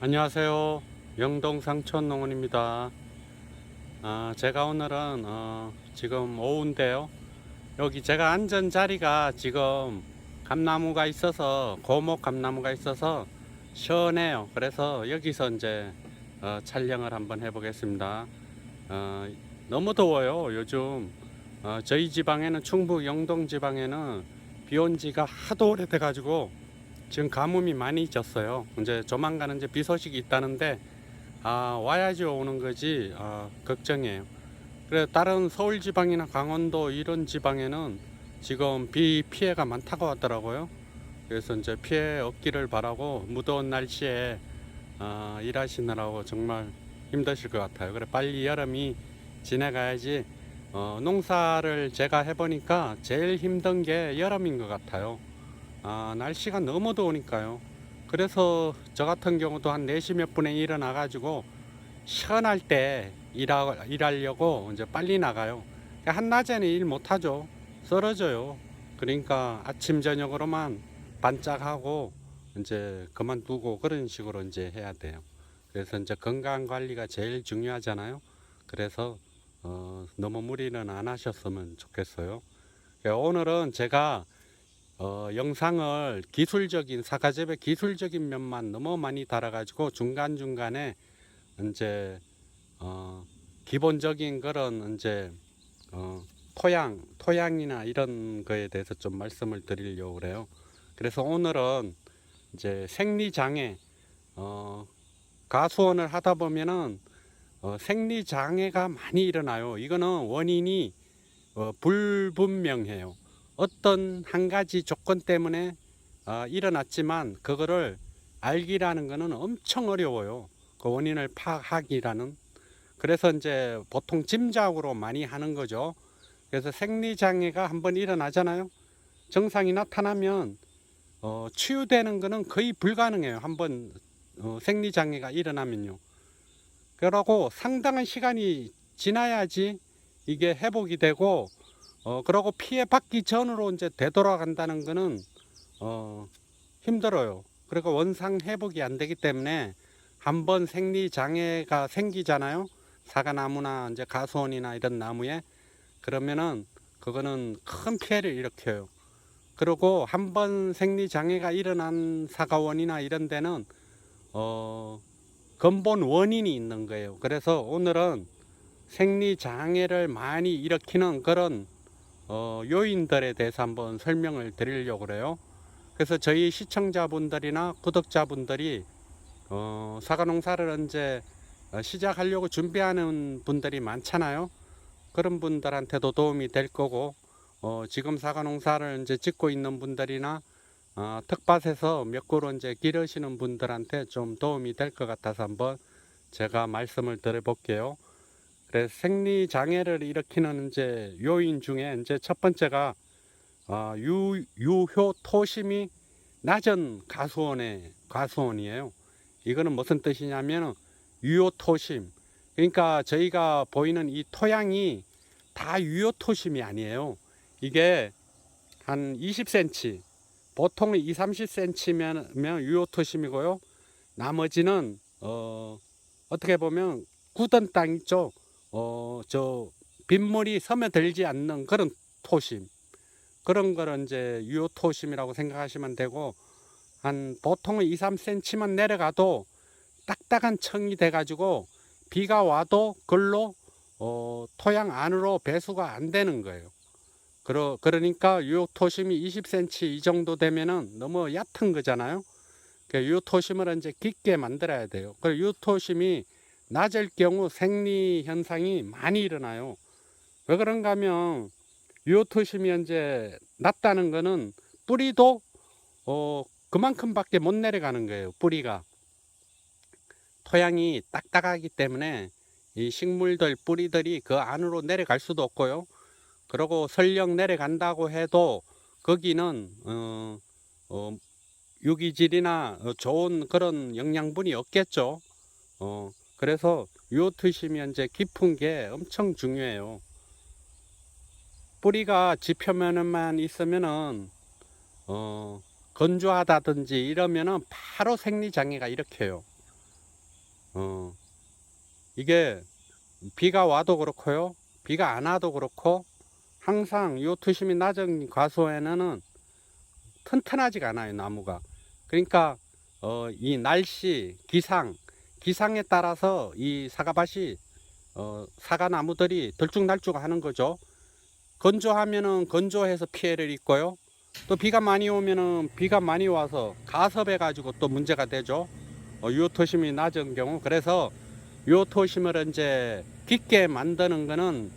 안녕하세요. 영동 상촌농원입니다. 제가 오늘은 지금 오후인데요. 여기 제가 앉은 자리가 지금 감나무가 있어서, 고목 감나무가 있어서 시원해요. 그래서 여기서 이제 촬영을 한번 해보겠습니다. 어, 너무 더워요. 요즘 저희 지방에는, 충북 영동 지방에는 비 온 지가 하도 오래돼 가지고 지금 가뭄이 많이 졌어요. 이제 조만간 이제 비 소식이 있다는데 와야지 오는 거지 걱정이에요. 그래, 다른 서울 지방이나 강원도 이런 지방에는 지금 비 피해가 많다고 하더라고요. 그래서 이제 피해 없기를 바라고, 무더운 날씨에 일하시느라고 정말 힘드실 것 같아요. 그래, 빨리 여름이 지나가야지. 농사를 제가 해보니까 제일 힘든 게 여름인 것 같아요. 날씨가 너무 더우니까요. 그래서 저 같은 경우도 한 4시 몇 분에 일어나 가지고 시원할 때 일하려고 이제 빨리 나가요. 한낮에는 일 못하죠. 쓰러져요. 그러니까 아침 저녁으로만 반짝하고 이제 그만두고 그런 식으로 이제 해야 돼요. 그래서 이제 건강 관리가 제일 중요하잖아요. 그래서 너무 무리는 안 하셨으면 좋겠어요. 오늘은 제가 영상을 기술적인, 사과재배 기술적인 면만 너무 많이 달아가지고 중간중간에 이제 기본적인 그런 이제 토양이나 이런 거에 대해서 좀 말씀을 드리려고 그래요. 그래서 오늘은 이제 생리장애, 가수원을 하다 보면은 생리장애가 많이 일어나요. 이거는 원인이 불분명해요. 어떤 한 가지 조건 때문에 일어났지만 그거를 알기라는 거는 엄청 어려워요. 그 원인을 파악하기라는. 그래서 이제 보통 짐작으로 많이 하는 거죠. 그래서 생리장애가 한번 일어나잖아요. 증상이 나타나면 치유되는 거는 거의 불가능해요. 한번 생리장애가 일어나면요. 그러고 상당한 시간이 지나야지 이게 회복이 되고, 그러고 피해 받기 전으로 이제 되돌아간다는 거는 힘들어요. 그리고 원상 회복이 안 되기 때문에 한번 생리 장애가 생기잖아요. 사과나무나 이제 가수원이나 이런 나무에. 그러면은 그거는 큰 피해를 일으켜요. 그리고 한번 생리 장애가 일어난 사과원이나 이런 데는 근본 원인이 있는 거예요. 그래서 오늘은 생리 장애를 많이 일으키는 그런 요인들에 대해서 한번 설명을 드리려고 그래요. 그래서 저희 시청자분들이나 구독자분들이 사과 농사를 이제 시작하려고 준비하는 분들이 많잖아요. 그런 분들한테도 도움이 될 거고, 지금 사과 농사를 이제 짓고 있는 분들이나 텃밭에서 몇 그루 이제 기르시는 분들한테 좀 도움이 될 것 같아서 한번 제가 말씀을 드려볼게요. 그래서 생리 장애를 일으키는 이제 요인 중에 이제 첫 번째가 유효 토심이 낮은 가수원이에요. 이거는 무슨 뜻이냐면 유효 토심. 그러니까 저희가 보이는 이 토양이 다 유효 토심이 아니에요. 이게 한 20cm, 보통 2, 30cm면 유효 토심이고요. 나머지는 어떻게 보면 굳은 땅 있죠. 저 빗물이 스며들지 않는 그런 토심, 그런 거를 이제 유효 토심이라고 생각하시면 되고, 한 보통 2, 3cm만 내려가도 딱딱한 청이 돼 가지고 비가 와도 글로 토양 안으로 배수가 안 되는 거예요. 그러니까 유효 토심이 20cm 이 정도 되면은 너무 얕은 거잖아요. 유효 토심을 이제 깊게 만들어야 돼요. 그리고 유효 토심이 낮을 경우 생리 현상이 많이 일어나요. 왜 그런가 하면 유효토심이 이제 낮다는 거는 뿌리도 그만큼밖에 못 내려가는 거예요. 뿌리가 토양이 딱딱하기 때문에 이 식물들 뿌리들이 그 안으로 내려갈 수도 없고요. 그리고 설령 내려간다고 해도 거기는 유기질이나 좋은 그런 영양분이 없겠죠. 그래서 유효토심이 이제 깊은 게 엄청 중요해요. 뿌리가 지표면만 있으면은 건조하다든지 이러면은 바로 생리장애가 일으켜요. 어, 이게 비가 와도 그렇고요. 비가 안 와도 그렇고 항상 요 투심이 낮은 과수에는 튼튼하지가 않아요, 나무가. 그러니까 이 날씨, 기상에 따라서 이 사과밭이 사과나무들이 들쭉날쭉 하는 거죠. 건조하면은 건조해서 피해를 입고요. 또 비가 많이 오면은 비가 많이 와서 가섭해 가지고 또 문제가 되죠. 유토심이 낮은 경우. 그래서 유토심을 이제 깊게 만드는 거는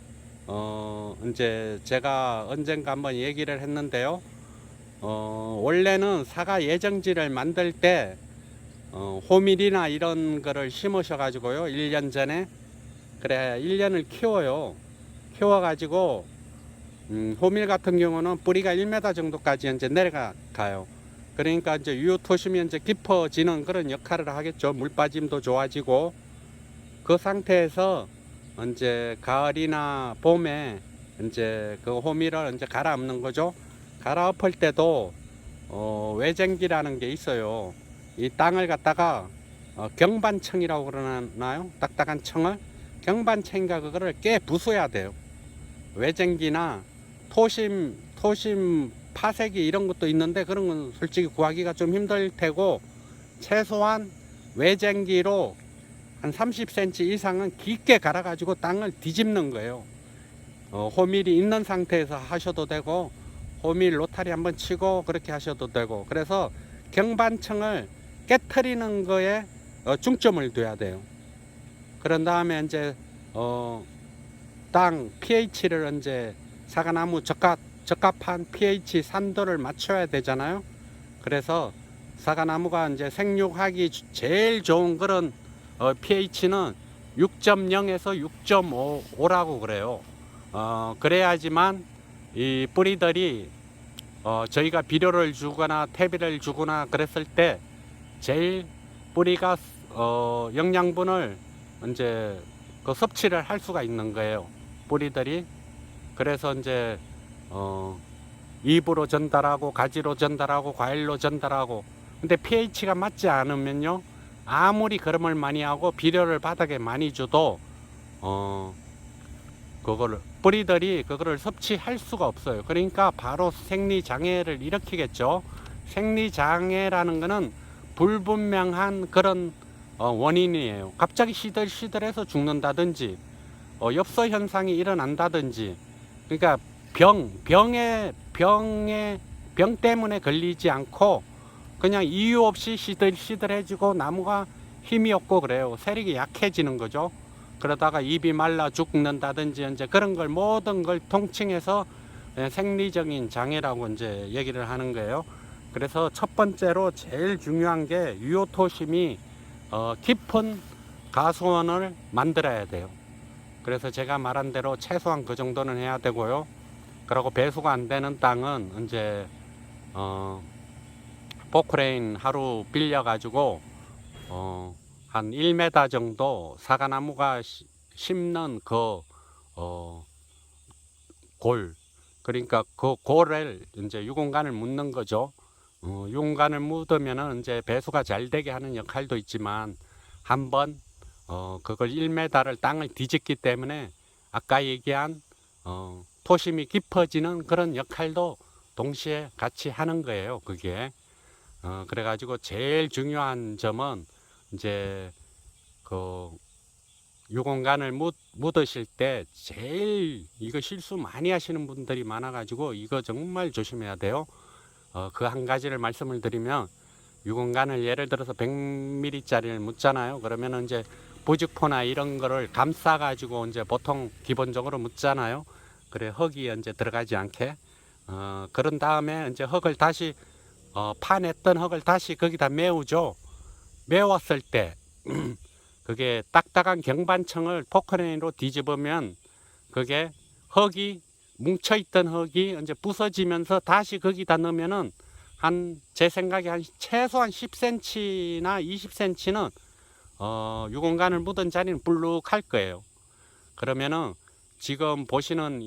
이제 제가 언젠가 한번 얘기를 했는데요. 원래는 사과 예정지를 만들 때 호밀이나 이런 거를 심으셔 가지고요. 1년 전에 그래 1년을 키워요. 키워 가지고 호밀 같은 경우는 뿌리가 1m 정도까지 이제 내려가요. 그러니까 이제 유토심이 이제 깊어지는 그런 역할을 하겠죠. 물 빠짐도 좋아지고 그 상태에서 이제 가을이나 봄에 이제 그 호밀을 이제 갈아엎는 거죠. 갈아엎을 때도 외쟁기라는 게 있어요. 이 땅을 갖다가 경반청이라고 그러나요? 딱딱한 청을 경반청인가 그거를 깨 부숴야 돼요. 외쟁기나 토심 파쇄기 이런 것도 있는데 그런 건 솔직히 구하기가 좀 힘들 테고 최소한 외쟁기로 한 30cm 이상은 깊게 갈아 가지고 땅을 뒤집는 거예요. 호밀이 있는 상태에서 하셔도 되고 호밀 로타리 한번 치고 그렇게 하셔도 되고 그래서 경반청을 깨트리는 거에 중점을 둬야 돼요. 그런 다음에 이제 땅 pH를 이제 사과나무 적합한 pH 산도를 맞춰야 되잖아요. 그래서 사과나무가 이제 생육하기 제일 좋은 그런 pH는 6.0에서 6.5라고 그래요. 그래야지만 이 뿌리들이 저희가 비료를 주거나 퇴비를 주거나 그랬을 때 제일 뿌리가 영양분을 이제 그 섭취를 할 수가 있는 거예요. 뿌리들이. 그래서 이제 잎으로 전달하고 가지로 전달하고 과일로 전달하고 근데 pH가 맞지 않으면요 아무리 거름을 많이 하고 비료를 바닥에 많이 줘도 그거를 뿌리들이 그거를 섭취할 수가 없어요. 그러니까 바로 생리장애를 일으키겠죠. 생리장애라는 거는 불분명한 그런 원인이에요. 갑자기 시들시들해서 죽는다든지 엽서 현상이 일어난다든지 그러니까 병 때문에 걸리지 않고 그냥 이유 없이 시들시들해지고 나무가 힘이 없고 그래요. 세력이 약해지는 거죠. 그러다가 잎이 말라 죽는다든지 이제 그런 걸 모든 걸 통칭해서 생리적인 장애라고 이제 얘기를 하는 거예요. 그래서 첫 번째로 제일 중요한 게 유효토심이 깊은 가수원을 만들어야 돼요. 그래서 제가 말한 대로 최소한 그 정도는 해야 되고요. 그리고 배수가 안 되는 땅은 이제 포크레인 하루 빌려 가지고 한 1m 정도 사과나무가 심는 그 골, 그러니까 그 골을 이제 유공간을 묻는 거죠. 유공간을 묻으면은 이제 배수가 잘 되게 하는 역할도 있지만 한번 그걸 1m를 땅을 뒤집기 때문에 아까 얘기한 토심이 깊어지는 그런 역할도 동시에 같이 하는 거예요. 그게 그래가지고 제일 중요한 점은 이제 그 유공간을 묻으실 때 제일 이거 실수 많이 하시는 분들이 많아가지고 이거 정말 조심해야 돼요. 그 한 가지를 말씀을 드리면 유공간을 예를 들어서 100mm짜리를 묻잖아요. 그러면 이제 부직포나 이런 거를 감싸 가지고 이제 보통 기본적으로 묻잖아요. 그래 흙이 이제 들어가지 않게 그런 다음에 이제 흙을 다시 파냈던 흙을 다시 거기다 메우죠. 메웠을 때 그게 딱딱한 경반청을 포크레인으로 뒤집으면 그게 흙이 뭉쳐있던 흙이 이제 부서지면서 다시 거기다 넣으면은 제 생각에 한 최소한 10cm나 20cm는 유공간을 묻은 자리는 불룩할 거예요. 그러면은 지금 보시는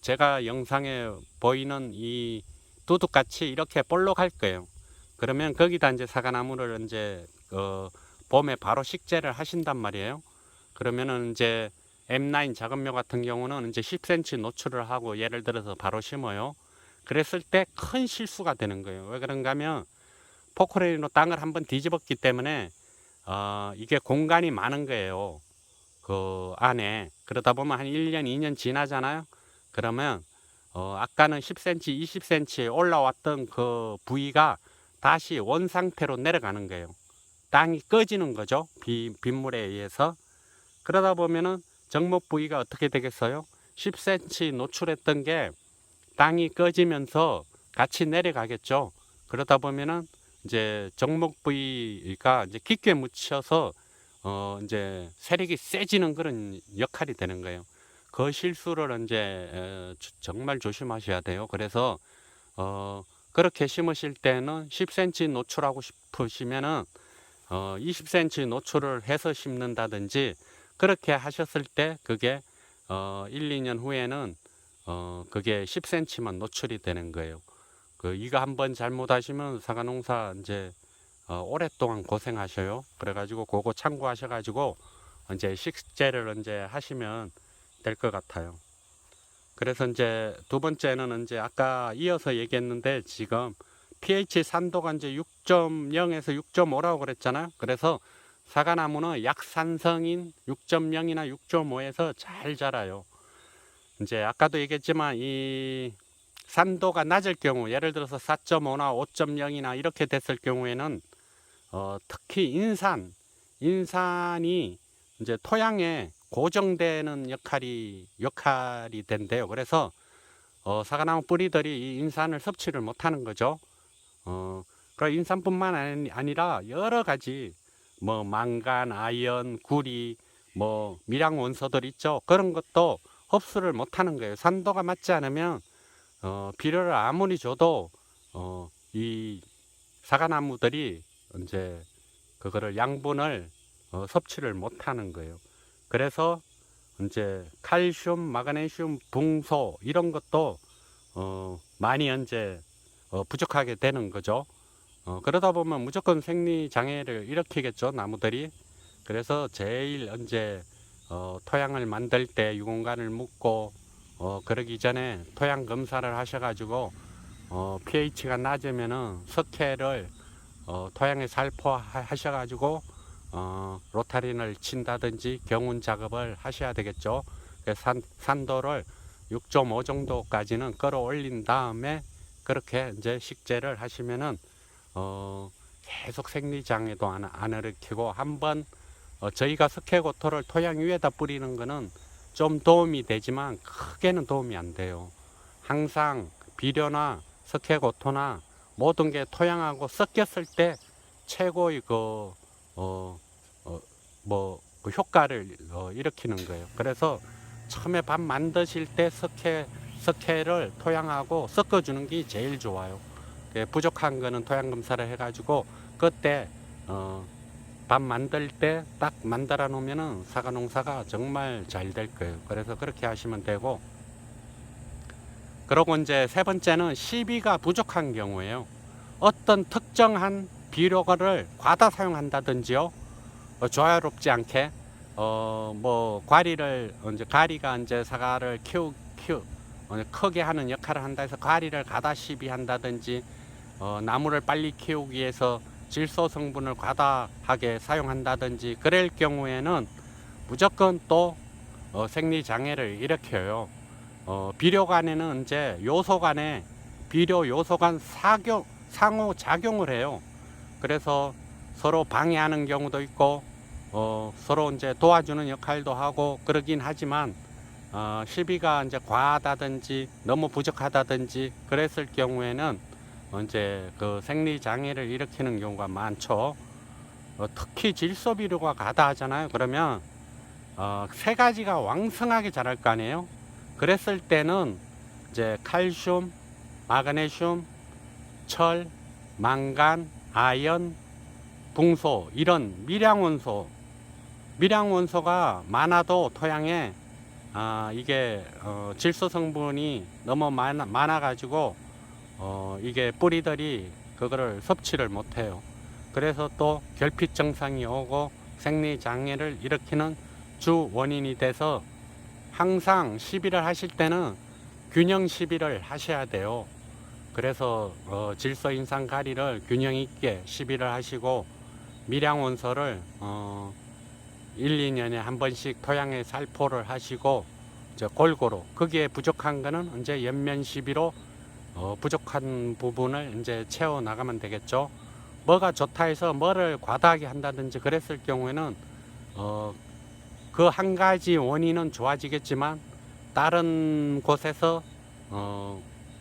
제가 영상에 보이는 이 두둑같이 이렇게 볼록할 거예요. 그러면 거기다 이제 사과나무를 이제 봄에 바로 식재를 하신단 말이에요. 그러면은 이제 M9 작업묘 같은 경우는 이제 10cm 노출을 하고 예를 들어서 바로 심어요. 그랬을 때 큰 실수가 되는 거예요. 왜 그런가 하면 포크레인으로 땅을 한번 뒤집었기 때문에 이게 공간이 많은 거예요. 그 안에. 그러다 보면 한 1년, 2년 지나잖아요. 그러면 아까는 10cm, 20cm 올라왔던 그 부위가 다시 원 상태로 내려가는 거예요. 땅이 꺼지는 거죠. 빗물에 의해서. 그러다 보면은 정목 부위가 어떻게 되겠어요? 10cm 노출했던 게 땅이 꺼지면서 같이 내려가겠죠. 그러다 보면은 이제 정목 부위가 이제 깊게 묻혀서 이제 세력이 세지는 그런 역할이 되는 거예요. 그 실수를 이제 정말 조심하셔야 돼요. 그래서 그렇게 심으실 때는 10cm 노출하고 싶으시면은 20cm 노출을 해서 심는다든지 그렇게 하셨을 때 그게 1, 2년 후에는 그게 10cm만 노출이 되는 거예요. 이거 한번 잘못하시면 사과농사 이제 오랫동안 고생하셔요. 그래가지고 그거 참고하셔가지고 이제 식재를 이제 하시면 될 것 같아요. 그래서 이제 두 번째는 이제 아까 이어서 얘기했는데 지금 pH 산도가 이제 6.0에서 6.5라고 그랬잖아요. 그래서 사과나무는 약산성인 6.0이나 6.5에서 잘 자라요. 이제 아까도 얘기했지만 이 산도가 낮을 경우 예를 들어서 4.5나 5.0이나 이렇게 됐을 경우에는 특히 인산이 이제 토양에 고정되는 역할이 된대요. 그래서 사과나무 뿌리들이 이 인산을 섭취를 못하는 거죠. 그 인산뿐만 아니라 여러 가지 뭐 망간, 아연, 구리, 뭐 미량 원소들 있죠. 그런 것도 흡수를 못하는 거예요. 산도가 맞지 않으면 비료를 아무리 줘도 이 사과나무들이 이제 그거를 양분을 섭취를 못하는 거예요. 그래서 이제 칼슘, 마그네슘, 붕소 이런 것도 많이 이제 부족하게 되는 거죠. 그러다 보면 무조건 생리 장애를 일으키겠죠, 나무들이. 그래서 제일 이제 토양을 만들 때 유공간을 묻고 그러기 전에 토양 검사를 하셔가지고 pH가 낮으면은 석회를 토양에 살포하셔가지고 로타린을 친다든지 경운 작업을 하셔야 되겠죠. 산도를 6.5 정도까지는 끌어올린 다음에 그렇게 이제 식재를 하시면은 계속 생리장애도 안 일으키고 한번 저희가 석회고토를 토양 위에다 뿌리는 거는 좀 도움이 되지만 크게는 도움이 안 돼요. 항상 비료나 석회고토나 모든 게 토양하고 섞였을 때 최고의 그 효과를 일으키는 거예요. 그래서 처음에 밥 만드실 때 석회를 토양하고 섞어주는 게 제일 좋아요. 부족한 거는 토양 검사를 해가지고 그때 밥 만들 때 딱 만들어 놓으면은 사과 농사가 정말 잘 될 거예요. 그래서 그렇게 하시면 되고, 그리고 이제 세 번째는 시비가 부족한 경우에요. 어떤 특정한 비료를 과다 사용한다든지요. 조화롭지 않게 뭐 가리가 이제 사과를 크게 하는 역할을 한다 해서 가리를 과다 시비한다든지 나무를 빨리 키우기 위해서 질소 성분을 과다하게 사용한다든지 그럴 경우에는 무조건 또 생리 장애를 일으켜요. 비료 간에는 이제 비료 요소 간 상호 작용을 해요. 그래서 서로 방해하는 경우도 있고 서로 이제 도와주는 역할도 하고 그러긴 하지만 시비가 이제 과하다든지 너무 부족하다든지 그랬을 경우에는 이제 그 생리 장애를 일으키는 경우가 많죠. 특히 질소 비료가 과다하잖아요. 그러면 세 가지가 왕성하게 자랄 거 아니에요. 그랬을 때는 이제 칼슘, 마그네슘, 철, 망간, 아연, 붕소 이런 미량원소가 많아도 토양에 이게 질소 성분이 너무 많아 가지고 이게 뿌리들이 그거를 섭취를 못해요. 그래서 또 결핍 증상이 오고 생리장애를 일으키는 주 원인이 돼서 항상 시비를 하실 때는 균형 시비를 하셔야 돼요. 그래서 질소 인상 가리를 균형 있게 시비를 하시고 밀양 원소를 1, 2년에 한 번씩 토양에 살포를 하시고 골고루 거기에 부족한 거는 이제 연면 시비로 부족한 부분을 이제 채워 나가면 되겠죠. 뭐가 좋다 해서 뭐를 과다하게 한다든지 그랬을 경우에는 그 한 가지 원인은 좋아지겠지만 다른 곳에서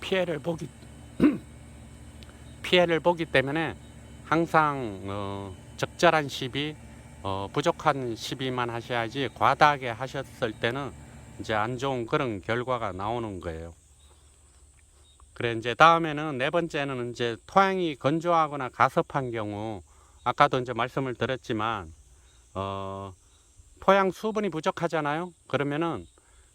피해를 보기 피해를 보기 때문에 항상 적절한 시비, 부족한 시비만 하셔야지 과다하게 하셨을 때는 이제 안 좋은 그런 결과가 나오는 거예요. 그래 이제 다음에는 네 번째는 이제 토양이 건조하거나 가섭한 경우 아까도 이제 말씀을 드렸지만 토양 수분이 부족하잖아요. 그러면은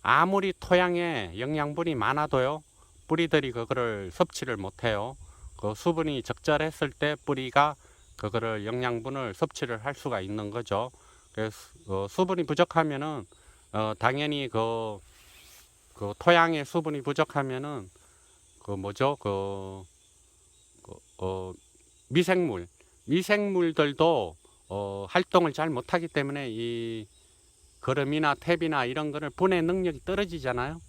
아무리 토양에 영양분이 많아도요 뿌리들이 그거를 섭취를 못해요. 그 수분이 적절했을 때 뿌리가 그거를 영양분을 섭취를 할 수가 있는 거죠. 그래서 수분이 부족하면은 당연히 그 토양의 수분이 부족하면은 미생물들도 활동을 잘 못하기 때문에 이 거름이나 탭이나 이런 거를 분해 능력이 떨어지잖아요.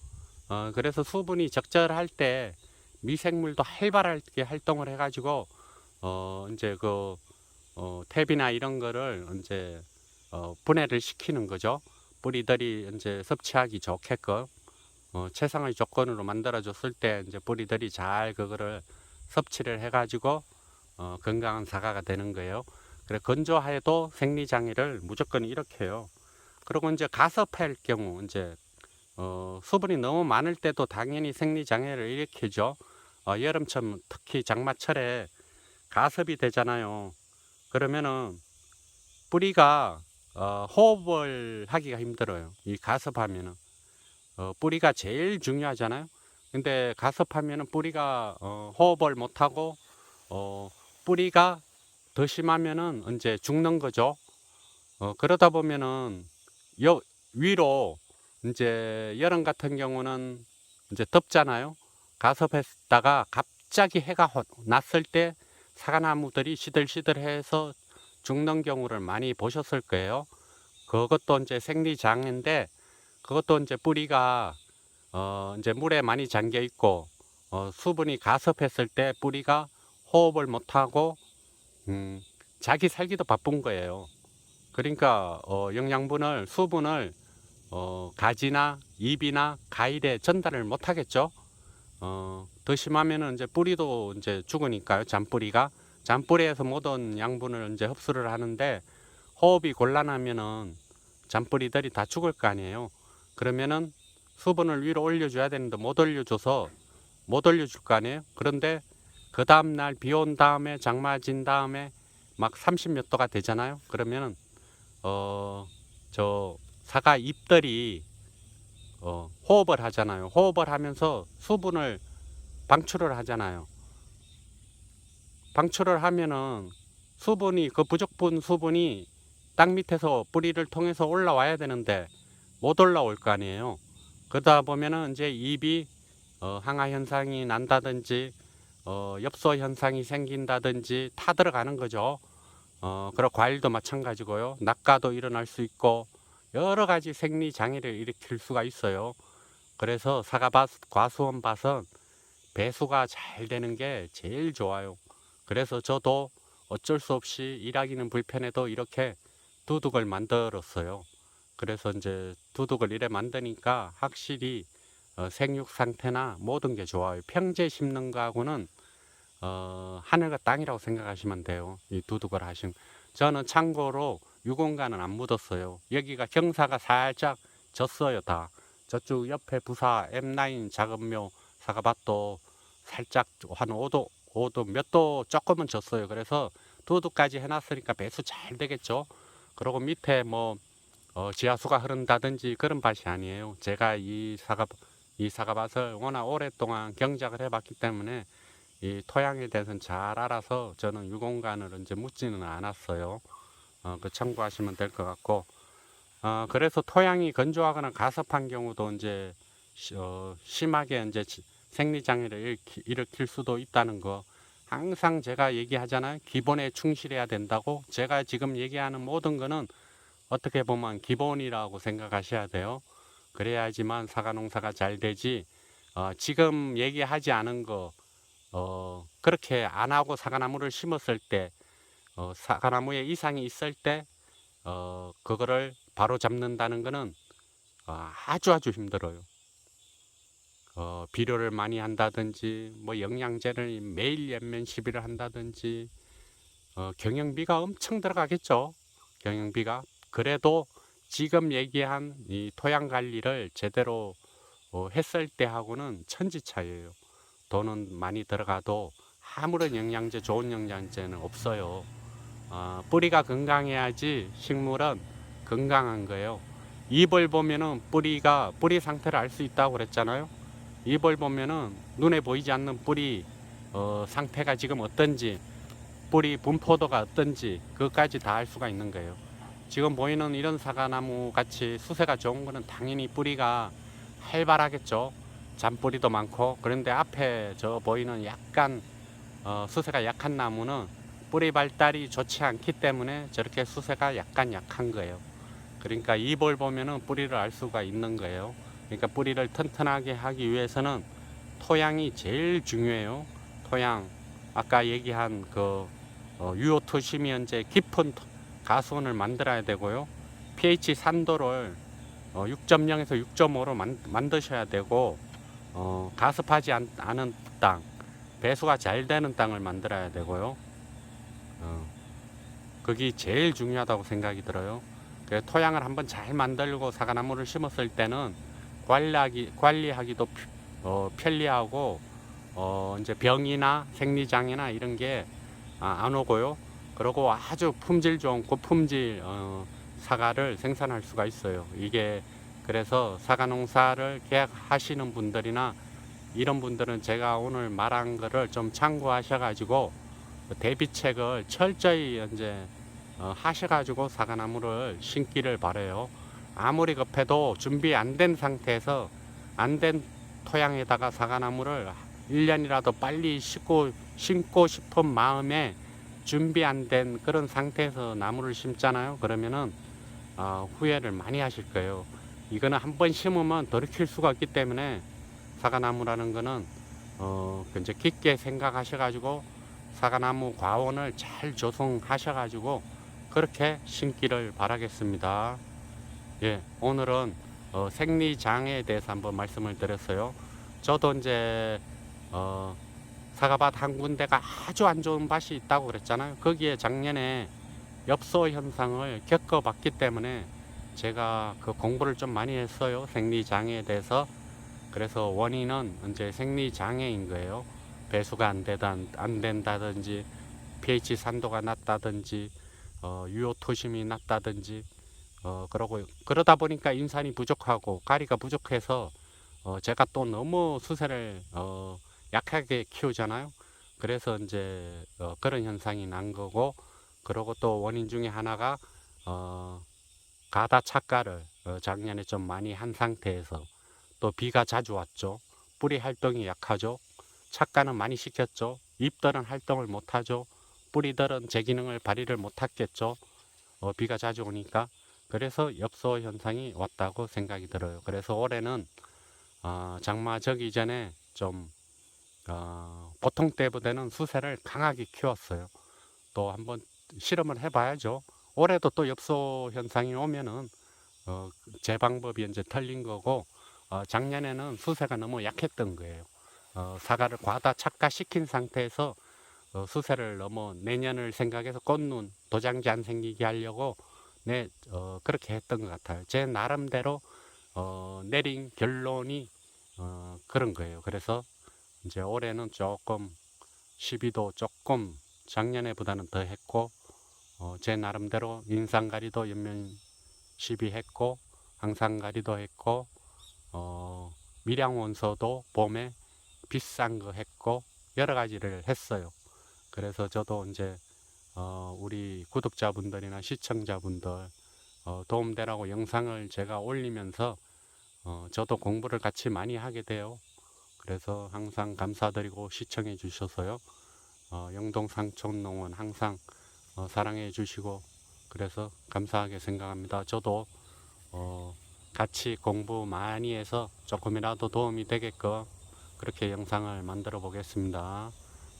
그래서 수분이 적절할 때 미생물도 활발하게 활동을 해가지고 이제 탭이나 이런 거를 이제 분해를 시키는 거죠. 뿌리들이 이제 섭취하기 좋게끔 최상의 조건으로 만들어줬을 때 이제 뿌리들이 잘 그거를 섭취를 해가지고 건강한 사과가 되는 거예요. 그래 건조해도 생리장애를 무조건 일으켜요. 그리고 이제 가섭할 경우 이제 수분이 너무 많을 때도 당연히 생리장애를 일으키죠. 여름철 특히 장마철에 가섭이 되잖아요. 그러면은 뿌리가 호흡을 하기가 힘들어요. 이 가섭하면은 뿌리가 제일 중요하잖아요. 근데 가섭하면은 뿌리가 호흡을 못하고 뿌리가 더 심하면은 이제 죽는 거죠. 그러다 보면은 위로 이제 여름 같은 경우는 이제 덥잖아요. 가섭했다가 갑자기 해가 났을 때 사과나무들이 시들시들해서 죽는 경우를 많이 보셨을 거예요. 그것도 이제 생리장애인데 그것도 이제 뿌리가 이제 물에 많이 잠겨 있고 수분이 가섭했을 때 뿌리가 호흡을 못하고 자기 살기도 바쁜 거예요. 그러니까 영양분을 수분을 가지나 잎이나 가일에 전달을 못 하겠죠. 더 심하면은 이제 뿌리도 이제 죽으니까요. 잔뿌리에서 모든 양분을 이제 흡수를 하는데 호흡이 곤란하면은 잔뿌리들이 다 죽을 거 아니에요. 그러면은 수분을 위로 올려줘야 되는데 못 올려줘서 못 올려줄 거 아니에요. 그런데 그 다음날 비 온 다음에 장마진 다음에 막 30 몇 도가 되잖아요. 그러면은 저 사과 잎들이 호흡을 하잖아요. 호흡을 하면서 수분을 방출을 하잖아요. 방출을 하면은 수분이 그 부족분 수분이 땅 밑에서 뿌리를 통해서 올라와야 되는데 못 올라올 거 아니에요. 그러다 보면은 이제 잎이 항아 현상이 난다든지 엽소 현상이 생긴다든지 타 들어가는 거죠. 그리고 과일도 마찬가지고요. 낙과도 일어날 수 있고 여러 가지 생리 장애를 일으킬 수가 있어요. 그래서 사과밭, 과수원밭은 배수가 잘 되는 게 제일 좋아요. 그래서 저도 어쩔 수 없이 일하기는 불편해도 이렇게 두둑을 만들었어요. 그래서 이제 두둑을 이래 만드니까 확실히 생육 상태나 모든 게 좋아요. 평지에 심는 거하고는 하늘과 땅이라고 생각하시면 돼요. 이 두둑을 하신. 저는 참고로 유공간은 안 묻었어요. 여기가 경사가 살짝 졌어요. 다. 저쪽 옆에 부사 M9 작은묘 사과밭도 살짝 한 5도 몇 도 조금은 졌어요. 그래서 두둑까지 해놨으니까 배수 잘 되겠죠. 그리고 밑에 뭐 지하수가 흐른다든지 그런 밭이 아니에요. 제가 이 사과밭을 워낙 오랫동안 경작을 해봤기 때문에 이 토양에 대해서는 잘 알아서 저는 유공간을 이제 묻지는 않았어요. 그 참고하시면 될 것 같고, 그래서 토양이 건조하거나 가습한 경우도 이제 심하게 이제 생리장애를 일으킬 수도 있다는 거 항상 제가 얘기하잖아요. 기본에 충실해야 된다고. 제가 지금 얘기하는 모든 거는 어떻게 보면 기본이라고 생각하셔야 돼요. 그래야지만 사과 농사가 잘 되지. 지금 얘기하지 않은 거 그렇게 안 하고 사과나무를 심었을 때 사과나무에 이상이 있을 때 그거를 바로 잡는다는 거는 아주 힘들어요. 비료를 많이 한다든지 뭐 영양제를 매일 연면 시비를 한다든지 경영비가 엄청 들어가겠죠. 경영비가. 그래도 지금 얘기한 이 토양 관리를 제대로 했을 때하고는 천지 차이예요. 돈은 많이 들어가도 아무런 영양제, 좋은 영양제는 없어요. 뿌리가 건강해야지 식물은 건강한 거예요. 잎을 보면은 뿌리 상태를 알 수 있다고 그랬잖아요. 잎을 보면은 눈에 보이지 않는 뿌리 상태가 지금 어떤지, 뿌리 분포도가 어떤지 그것까지 다 알 수가 있는 거예요. 지금 보이는 이런 사과나무 같이 수세가 좋은 거는 당연히 뿌리가 활발하겠죠. 잔뿌리도 많고. 그런데 앞에 저 보이는 약간 수세가 약한 나무는 뿌리 발달이 좋지 않기 때문에 저렇게 수세가 약간 약한 거예요. 그러니까 잎을 보면은 뿌리를 알 수가 있는 거예요. 그러니까 뿌리를 튼튼하게 하기 위해서는 토양이 제일 중요해요. 토양 아까 얘기한 그 유효투심이 현재 깊은 가수원을 만들어야 되고요. pH 산도를 6.0에서 6.5로 만드셔야 되고 가습하지 않은 땅, 배수가 잘 되는 땅을 만들어야 되고요. 그게 제일 중요하다고 생각이 들어요. 토양을 한번 잘 만들고 사과나무를 심었을 때는 관리하기도 편리하고 이제 병이나 생리장애나 이런 게 안 오고요. 그리고 아주 품질 좋은 고품질 사과를 생산할 수가 있어요. 이게 그래서 사과 농사를 계약하시는 분들이나 이런 분들은 제가 오늘 말한 거를 좀 참고하셔가지고 대비책을 철저히 이제 하셔가지고 사과나무를 심기를 바래요. 아무리 급해도 준비 안 된 상태에서 안 된 토양에다가 사과나무를 1년이라도 빨리 심고 싶은 마음에 준비 안 된 그런 상태에서 나무를 심잖아요. 그러면은 후회를 많이 하실 거예요. 이거는 한번 심으면 돌이킬 수가 없기 때문에 사과나무라는 거는 이제 깊게 생각하셔가지고 사과나무 과원을 잘 조성하셔가지고 그렇게 심기를 바라겠습니다. 예, 오늘은 생리장애에 대해서 한번 말씀을 드렸어요. 저도 이제 사과밭 한 군데가 아주 안 좋은 밭이 있다고 그랬잖아요. 거기에 작년에 엽소 현상을 겪어봤기 때문에 제가 그 공부를 좀 많이 했어요. 생리장애에 대해서. 그래서 원인은 이제 생리장애인 거예요. 배수가 안 된다든지 pH 산도가 낮다든지 유효토심이 낮다든지 그러다 보니까 인산이 부족하고 가리가 부족해서 제가 또 너무 수세를 약하게 키우잖아요. 그래서 이제 그런 현상이 난 거고, 그리고 또 원인 중에 하나가 가다 착가를 작년에 좀 많이 한 상태에서 또 비가 자주 왔죠. 뿌리 활동이 약하죠. 착가는 많이 시켰죠. 잎들은 활동을 못하죠. 뿌리들은 제 기능을 발휘를 못하겠죠. 비가 자주 오니까. 그래서 엽소 현상이 왔다고 생각이 들어요. 그래서 올해는 장마 저기 전에 좀 보통 때보다는 수세를 강하게 키웠어요. 또 한번 실험을 해봐야죠. 올해도 또 엽소 현상이 오면은 제 방법이 이제 틀린 거고, 작년에는 수세가 너무 약했던 거예요. 사과를 과다 착가시킨 상태에서 수세를 너무 내년을 생각해서 꽃눈 도장지 안 생기게 하려고 그렇게 했던 것 같아요. 제 나름대로 내린 결론이 그런 거예요. 그래서 이제 올해는 조금 시비도 조금 작년에보다는 더 했고, 제 나름대로 인상가리도 연면 시비했고, 항상가리도 했고, 밀양원소도 봄에 비싼 거 했고, 여러 가지를 했어요. 그래서 저도 이제 우리 구독자분들이나 시청자분들 도움되라고 영상을 제가 올리면서 저도 공부를 같이 많이 하게 돼요. 그래서 항상 감사드리고 시청해 주셔서요. 영동 상촌농원 항상 사랑해 주시고 그래서 감사하게 생각합니다. 저도 같이 공부 많이 해서 조금이라도 도움이 되게끔 그렇게 영상을 만들어 보겠습니다.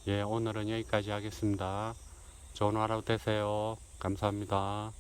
예, 오늘은 여기까지 하겠습니다. 좋은 하루 되세요. 감사합니다.